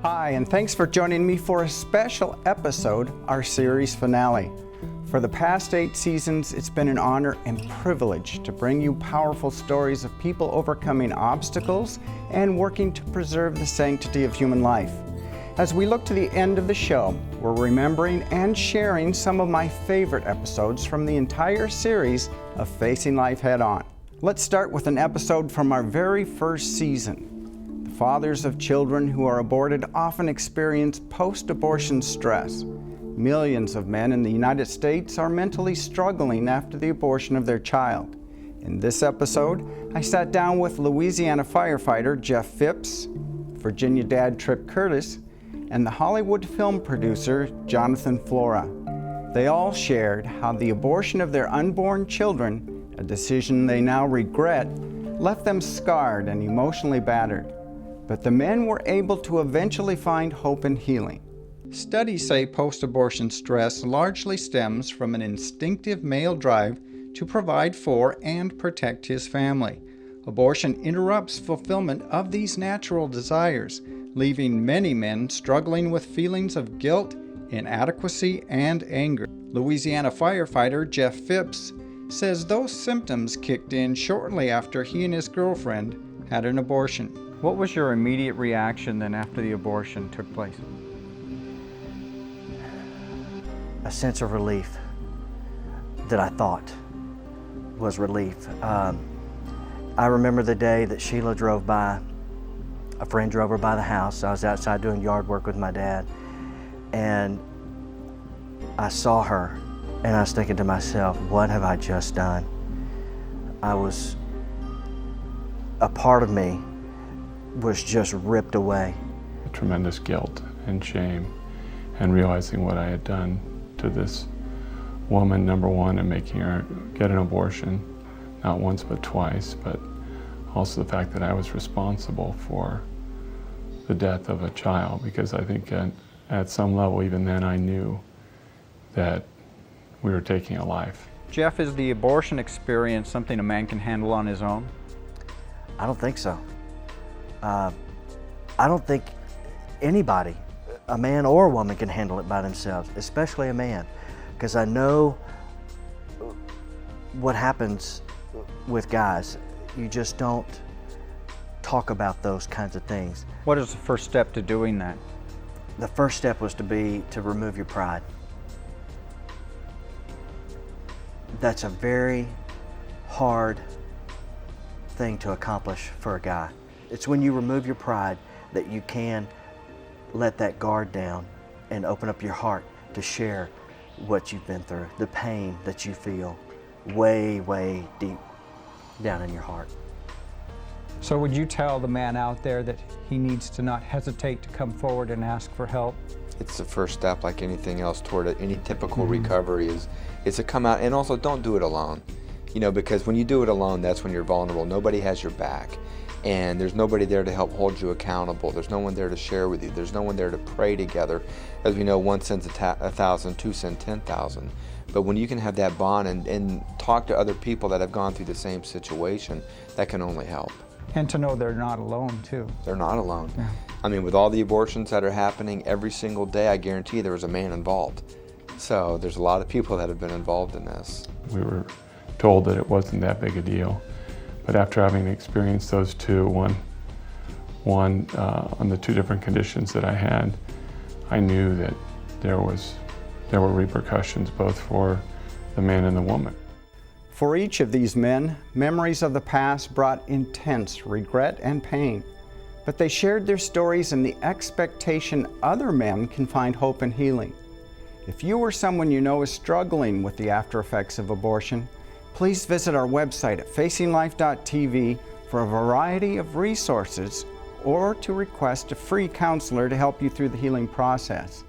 Hi, and thanks for joining me for a special episode, our series finale. For the past 8 seasons, it's been an honor and privilege to bring you powerful stories of people overcoming obstacles and working to preserve the sanctity of human life. As we look to the end of the show, we're remembering and sharing some of my favorite episodes from the entire series of Facing Life Head On. Let's start with an episode from our very first season. Fathers of children who are aborted often experience post-abortion stress. Millions of men in the United States are mentally struggling after the abortion of their child. In this episode, I sat down with Louisiana firefighter Jeff Phipps, Virginia dad Trip Curtis, and the Hollywood film producer Jonathan Flora. They all shared how the abortion of their unborn children, a decision they now regret, left them scarred and emotionally battered. But the men were able to eventually find hope and healing. Studies say post-abortion stress largely stems from an instinctive male drive to provide for and protect his family. Abortion interrupts fulfillment of these natural desires, leaving many men struggling with feelings of guilt, inadequacy, and anger. Louisiana firefighter Jeff Phipps says those symptoms kicked in shortly after he and his girlfriend had an abortion. What was your immediate reaction then after the abortion took place? A sense of relief that I thought was relief. I remember the day that Sheila drove by, a friend drove her by the house. I was outside doing yard work with my dad, and I saw her, and I was thinking to myself, what have I just done? A part of me was just ripped away. Tremendous guilt and shame, and realizing what I had done to this woman, number one, and making her get an abortion, not once but twice, but also the fact that I was responsible for the death of a child, because I think at some level, even then, I knew that we were taking a life. Jeff, is the abortion experience something a man can handle on his own? I don't think so. I don't think anybody, a man or a woman, can handle it by themselves, especially a man, because I know what happens with guys. You just don't talk about those kinds of things. What is the first step to doing that? The first step was to remove your pride. That's a very hard thing to accomplish for a guy. It's when you remove your pride that you can let that guard down and open up your heart to share what you've been through, the pain that you feel way, way deep down in your heart. So would you tell the man out there that he needs to not hesitate to come forward and ask for help? It's the first step, like anything else, toward any typical recovery is to come out, and also don't do it alone. You know, because when you do it alone, that's when you're vulnerable. Nobody has your back. And there's nobody there to help hold you accountable. There's no one there to share with you. There's no one there to pray together. As we know, one sends 1,000, two send 10,000. But when you can have that bond and talk to other people that have gone through the same situation, that can only help. And to know they're not alone, too. They're not alone. Yeah. I mean, with all the abortions that are happening every single day, I guarantee there was a man involved. So there's a lot of people that have been involved in this. We were told that it wasn't that big a deal. But after having experienced those two, one on the 2 different conditions that I had, I knew that there were repercussions both for the man and the woman. For each of these men, memories of the past brought intense regret and pain. But they shared their stories in the expectation other men can find hope and healing. If you or someone you know is struggling with the after effects of abortion, please visit our website at facinglife.tv for a variety of resources or to request a free counselor to help you through the healing process.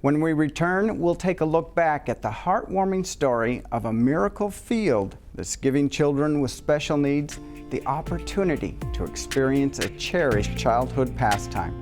When we return, we'll take a look back at the heartwarming story of a miracle field that's giving children with special needs the opportunity to experience a cherished childhood pastime.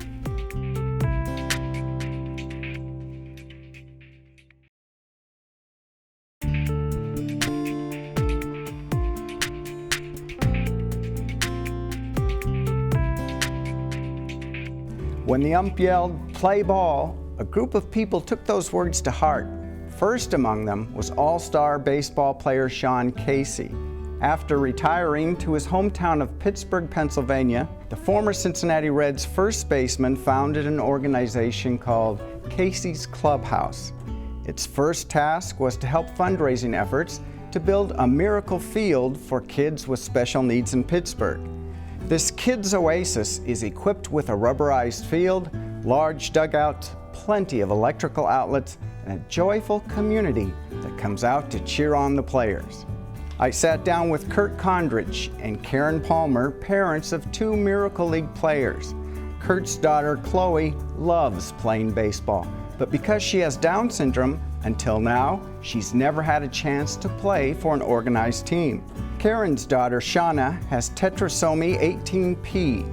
When the ump yelled, "Play ball," a group of people took those words to heart. First among them was all-star baseball player Sean Casey. After retiring to his hometown of Pittsburgh, Pennsylvania, the former Cincinnati Reds first baseman founded an organization called Casey's Clubhouse. Its first task was to help fundraising efforts to build a miracle field for kids with special needs in Pittsburgh. This kids' oasis is equipped with a rubberized field, large dugouts, plenty of electrical outlets, and a joyful community that comes out to cheer on the players. I sat down with Kurt Condrich and Karen Palmer, parents of 2 Miracle League players. Kurt's daughter, Chloe, loves playing baseball, but because she has Down syndrome, until now, she's never had a chance to play for an organized team. Karen's daughter, Shauna, has tetrasomy 18p.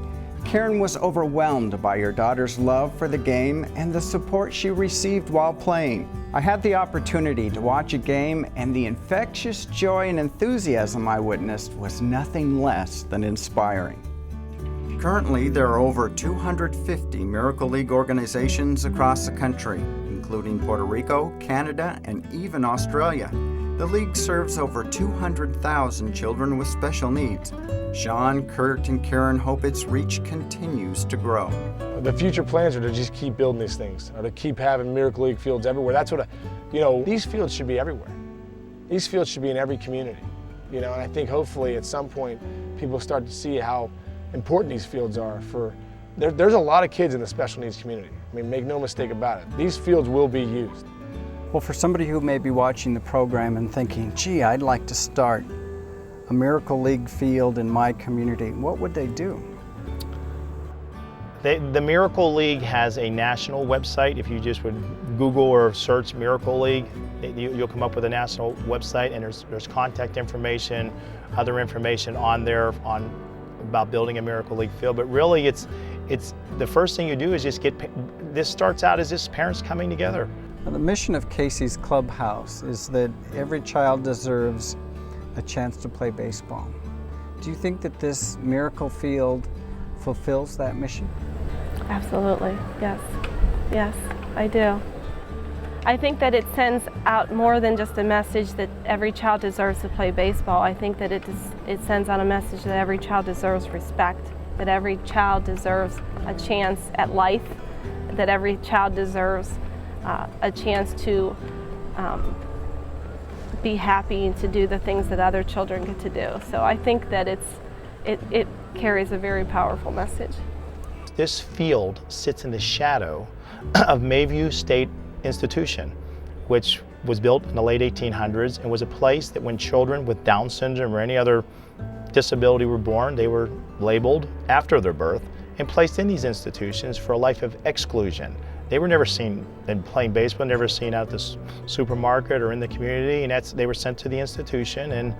Karen was overwhelmed by her daughter's love for the game and the support she received while playing. I had the opportunity to watch a game, and the infectious joy and enthusiasm I witnessed was nothing less than inspiring. Currently, there are over 250 Miracle League organizations across the country, including Puerto Rico, Canada, and even Australia. The league serves over 200,000 children with special needs. Sean, Kurt, and Karen hope its reach continues to grow. The future plans are to just keep building these things, or to keep having Miracle League fields everywhere. That's what, these fields should be everywhere. These fields should be in every community, and I think hopefully at some point people start to see how important these fields are for, there's a lot of kids in the special needs community. I mean, make no mistake about it. These fields will be used. Well, for somebody who may be watching the program and thinking, gee, I'd like to start a Miracle League field in my community, what would they do? The Miracle League has a national website. If you just would Google or search Miracle League, you'll come up with a national website, and there's contact information, other information on there about building a Miracle League field. But really, it's the first thing you do is just this starts out as just parents coming together. Now, the mission of Casey's Clubhouse is that every child deserves a chance to play baseball. Do you think that this miracle field fulfills that mission? Absolutely, yes. Yes, I do. I think that it sends out more than just a message that every child deserves to play baseball. I think that it sends out a message that every child deserves respect, that every child deserves a chance at life, that every child deserves a chance to be happy and to do the things that other children get to do. So I think that it carries a very powerful message. This field sits in the shadow of Mayview State Institution, which was built in the late 1800s and was a place that when children with Down syndrome or any other disability were born, they were labeled after their birth and placed in these institutions for a life of exclusion. They were never seen in playing baseball, never seen out at the supermarket or in the community, and they were sent to the institution and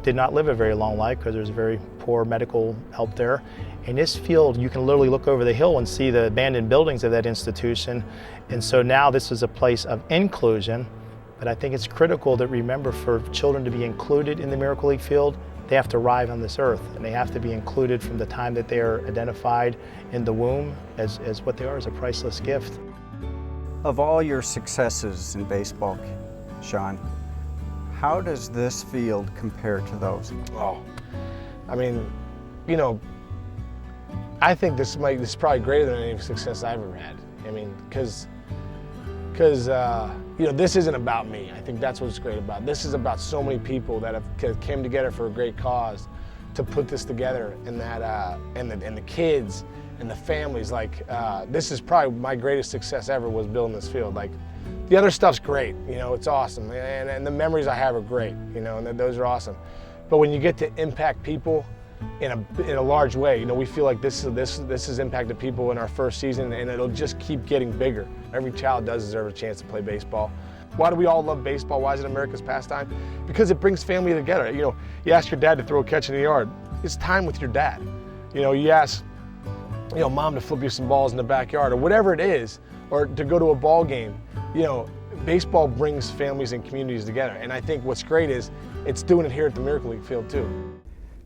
did not live a very long life because there was very poor medical help there. In this field, you can literally look over the hill and see the abandoned buildings of that institution. And so now this is a place of inclusion, but I think it's critical that remember for children to be included in the Miracle League field, they have to arrive on this earth, and they have to be included from the time that they are identified in the womb as what they are, as a priceless gift. Of all your successes in baseball, Sean, how does this field compare to those? Oh, I mean, I think this is probably greater than any success I've ever had. I mean, because this isn't about me. I think that's what's great about it. This is about so many people that have came together for a great cause to put this together, and that and the kids and the families. This is probably my greatest success ever, was building this field. The other stuff's great, it's awesome, and the memories I have are great, and those are awesome. But when you get to impact people in a large way, we feel like this has impacted people in our first season, and it'll just keep getting bigger. Every child does deserve a chance to play baseball. Why do we all love baseball? Why is it America's pastime? Because it brings family together. You ask your dad to throw a catch in the yard. It's time with your dad. You ask mom to flip you some balls in the backyard, or whatever it is, or to go to a ball game. Baseball brings families and communities together, and I think what's great is it's doing it here at the Miracle League field too.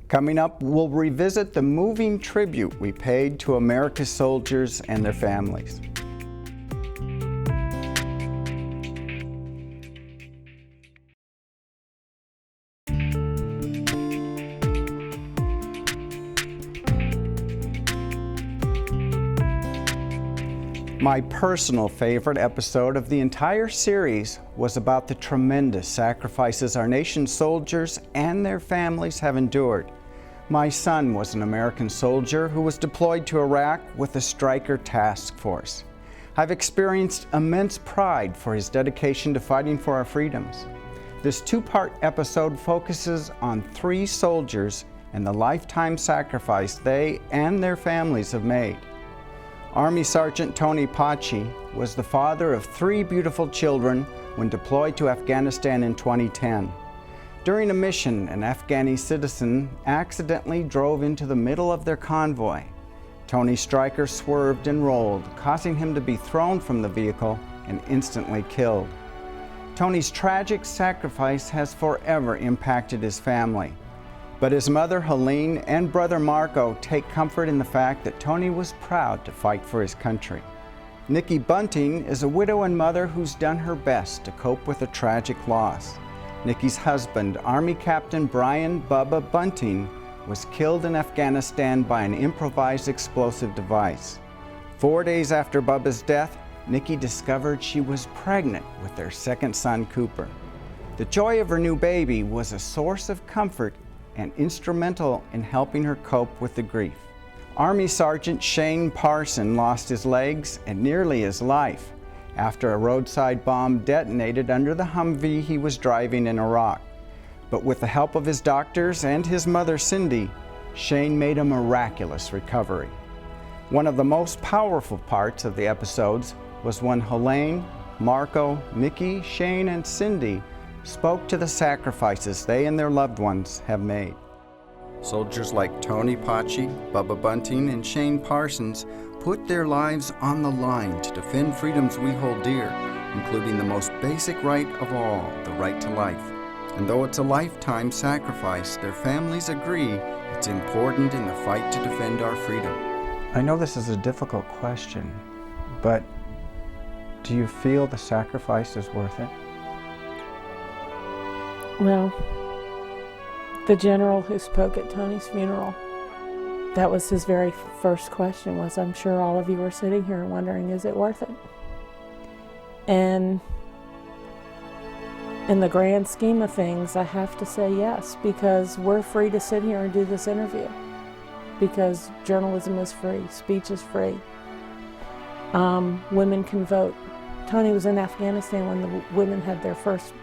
Coming up, we'll revisit the moving tribute we paid to America's soldiers and their families. My personal favorite episode of the entire series was about the tremendous sacrifices our nation's soldiers and their families have endured. My son was an American soldier who was deployed to Iraq with the Stryker Task Force. I've experienced immense pride for his dedication to fighting for our freedoms. This two-part episode focuses on 3 soldiers and the lifetime sacrifice they and their families have made. Army Sergeant Tony Paci was the father of 3 beautiful children when deployed to Afghanistan in 2010. During a mission, an Afghani citizen accidentally drove into the middle of their convoy. Tony's Stryker swerved and rolled, causing him to be thrown from the vehicle and instantly killed. Tony's tragic sacrifice has forever impacted his family. But his mother, Helene, and brother Marco take comfort in the fact that Tony was proud to fight for his country. Nikki Bunting is a widow and mother who's done her best to cope with a tragic loss. Nikki's husband, Army Captain Brian Bubba Bunting, was killed in Afghanistan by an improvised explosive device. 4 days after Bubba's death, Nikki discovered she was pregnant with their second son, Cooper. The joy of her new baby was a source of comfort and instrumental in helping her cope with the grief. Army Sergeant Shane Parson lost his legs and nearly his life after a roadside bomb detonated under the Humvee he was driving in Iraq. But with the help of his doctors and his mother Cindy, Shane made a miraculous recovery. One of the most powerful parts of the episodes was when Helene, Marco, Nikki, Shane, and Cindy spoke to the sacrifices they and their loved ones have made. Soldiers like Tony Paci, Bubba Bunting, and Shane Parsons put their lives on the line to defend freedoms we hold dear, including the most basic right of all, the right to life. And though it's a lifetime sacrifice, their families agree it's important in the fight to defend our freedom. I know this is a difficult question, but do you feel the sacrifice is worth it? Well, the general who spoke at Tony's funeral, that was his very first question was, I'm sure all of you are sitting here wondering, is it worth it? And in the grand scheme of things, I have to say yes, because we're free to sit here and do this interview, because journalism is free, speech is free. Women can vote. Tony was in Afghanistan when the women had their first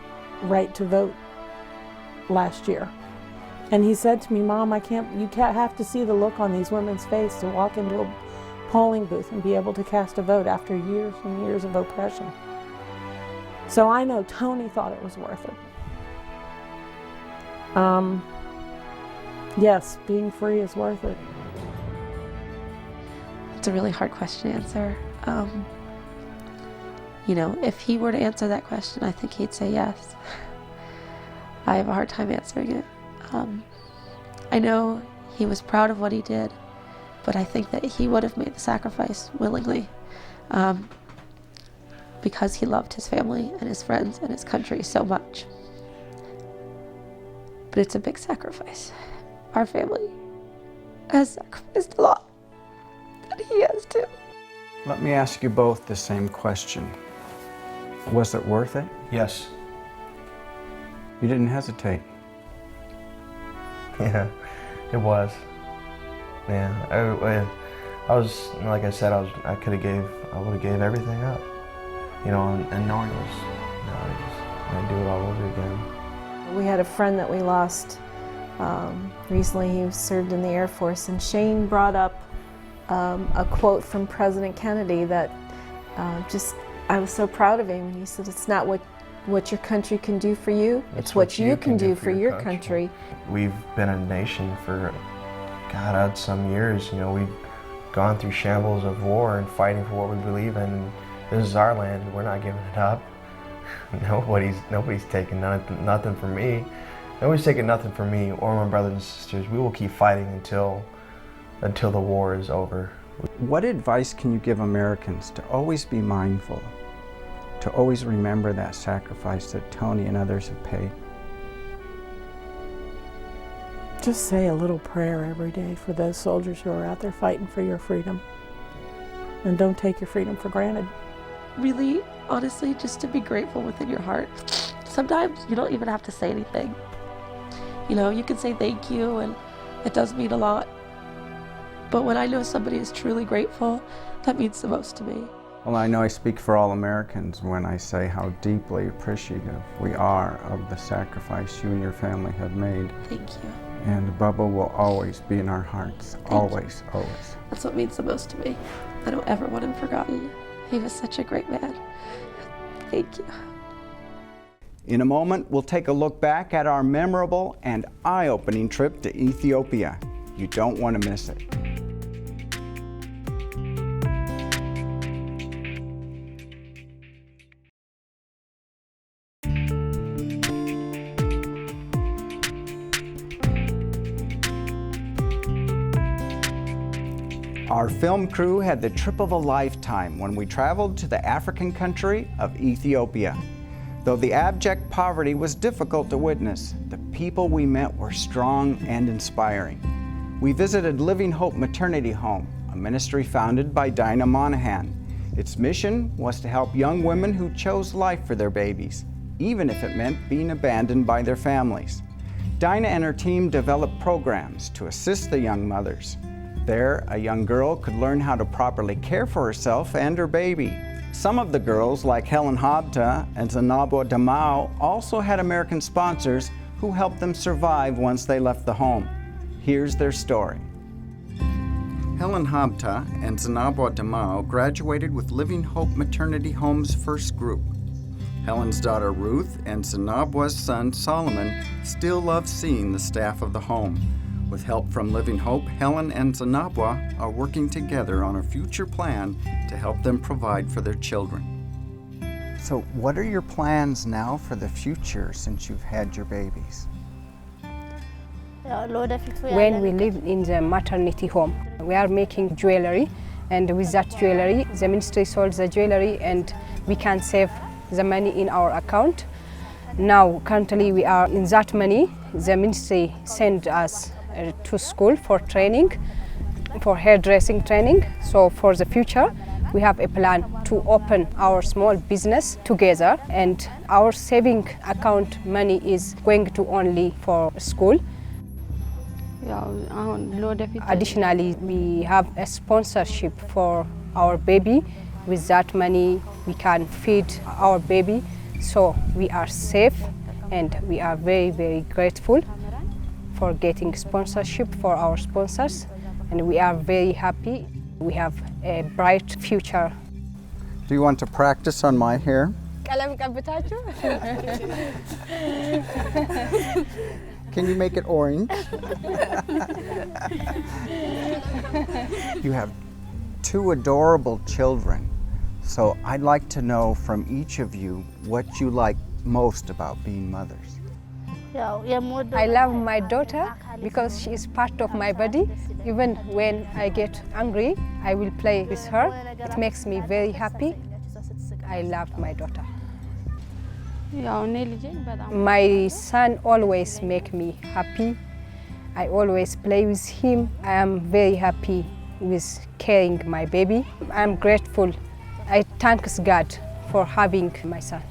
right to vote last year. And he said to me, Mom, you can't have to see the look on these women's face to walk into a polling booth and be able to cast a vote after years and years of oppression. So I know Tony thought it was worth it. Yes, being free is worth it. It's a really hard question to answer. If he were to answer that question, I think he'd say yes. I have a hard time answering it. I know he was proud of what he did, but I think that he would have made the sacrifice willingly because he loved his family and his friends and his country so much. But it's a big sacrifice. Our family has sacrificed a lot, and he has too. Let me ask you both the same question. Was it worth it? Yes. You didn't hesitate. Yeah, it was. Yeah, I was, like I said, I would have gave everything up, and knowing it was, I'd do it all over again. We had a friend that we lost recently. He served in the Air Force, and Shane brought up a quote from President Kennedy that I was so proud of him. And he said, "It's not what your country can do for you, it's what you can do for your country." We've been a nation for, some years. We've gone through shambles of war and fighting for what we believe in. This is our land. We're not giving it up. Nobody's taking nothing from me. Nobody's taking nothing from me or my brothers and sisters. We will keep fighting until the war is over. What advice can you give Americans to always be mindful, to always remember that sacrifice that Tony and others have paid? Just say a little prayer every day for those soldiers who are out there fighting for your freedom. And don't take your freedom for granted. Really, honestly, just to be grateful within your heart. Sometimes you don't even have to say anything. You know, you can say thank you, and it does mean a lot. But when I know somebody is truly grateful, that means the most to me. Well, I know I speak for all Americans when I say how deeply appreciative we are of the sacrifice you and your family have made. Thank you. And Bubba will always be in our hearts. Always, always. That's what means the most to me. I don't ever want him forgotten. He was such a great man. Thank you. In a moment, we'll take a look back at our memorable and eye-opening trip to Ethiopia. You don't want to miss it. Our film crew had the trip of a lifetime when we traveled to the African country of Ethiopia. Though the abject poverty was difficult to witness, the people we met were strong and inspiring. We visited Living Hope Maternity Home, a ministry founded by Dinah Monahan. Its mission was to help young women who chose life for their babies, even if it meant being abandoned by their families. Dinah and her team developed programs to assist the young mothers. There, a young girl could learn how to properly care for herself and her baby. Some of the girls, like Helen Habta and Zanabo Damao, also had American sponsors who helped them survive once they left the home. Here's their story. Helen Habta and Zanabo Damao graduated with Living Hope Maternity Home's first group. Helen's daughter Ruth and Zanabo's son Solomon still love seeing the staff of the home. With help from Living Hope, Helen and Zanabwa are working together on a future plan to help them provide for their children. So what are your plans now for the future since you've had your babies? When we live in the maternity home, we are making jewelry, and with that jewelry, the ministry sold the jewelry and we can save the money in our account. Now, currently we are in that money, the ministry sent us to school for training, for hairdressing training. So for the future, we have a plan to open our small business together, and our saving account money is going to only for school. Additionally, we have a sponsorship for our baby. With that money, we can feed our baby. So we are safe, and we are very, very grateful for getting sponsorship for our sponsors, and we are very happy. We have a bright future. Do you want to practice on my hair? Can you make it orange? You have two adorable children, so I'd like to know from each of you what you like most about being mothers. I love my daughter because she is part of my body. Even when I get angry, I will play with her. It makes me very happy. I love my daughter. My son always makes me happy. I always play with him. I am very happy with carrying my baby. I'm grateful. I thank God for having my son.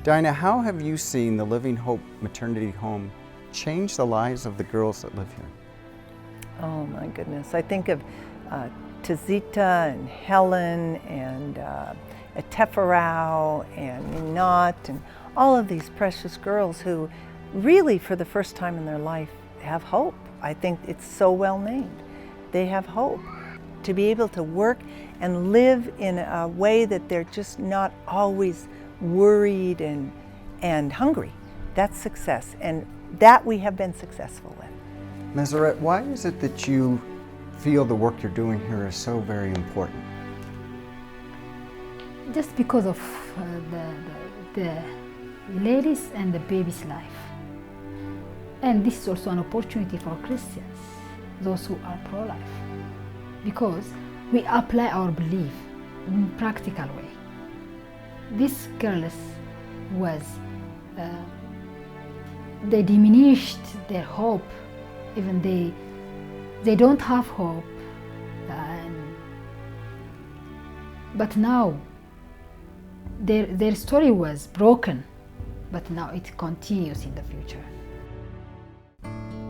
Dinah, how have you seen the Living Hope Maternity Home change the lives of the girls that live here? Oh my goodness. I think of Tazita and Helen and Teferau and Ninat and all of these precious girls who really for the first time in their life have hope. I think it's so well named. They have hope. To be able to work and live in a way that they're just not always worried and hungry. That's success, and that we have been successful in. Meseret, why is it that you feel the work you're doing here is so very important? Just because of the ladies and the baby's life. And this is also an opportunity for Christians, those who are pro-life, because we apply our belief in a practical way. These girls they diminished their hope, even they don't have hope, but now their story was broken, but now it continues in the future.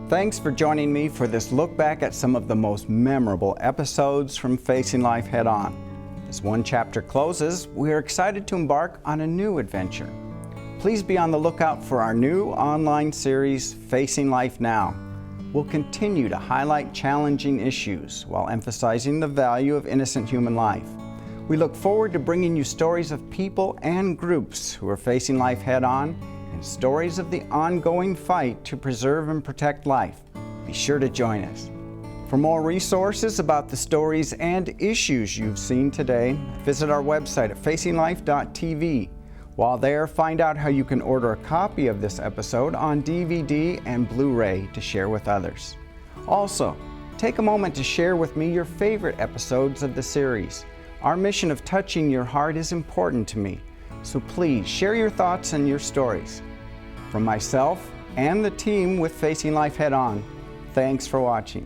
Thanks for joining me for this look back at some of the most memorable episodes from Facing Life Head On. As one chapter closes, we are excited to embark on a new adventure. Please be on the lookout for our new online series, Facing Life Now. We'll continue to highlight challenging issues while emphasizing the value of innocent human life. We look forward to bringing you stories of people and groups who are facing life head on, and stories of the ongoing fight to preserve and protect life. Be sure to join us. For more resources about the stories and issues you've seen today, visit our website at facinglife.tv. While there, find out how you can order a copy of this episode on DVD and Blu-ray to share with others. Also, take a moment to share with me your favorite episodes of the series. Our mission of touching your heart is important to me, so please share your thoughts and your stories. From myself and the team with Facing Life Head On, thanks for watching.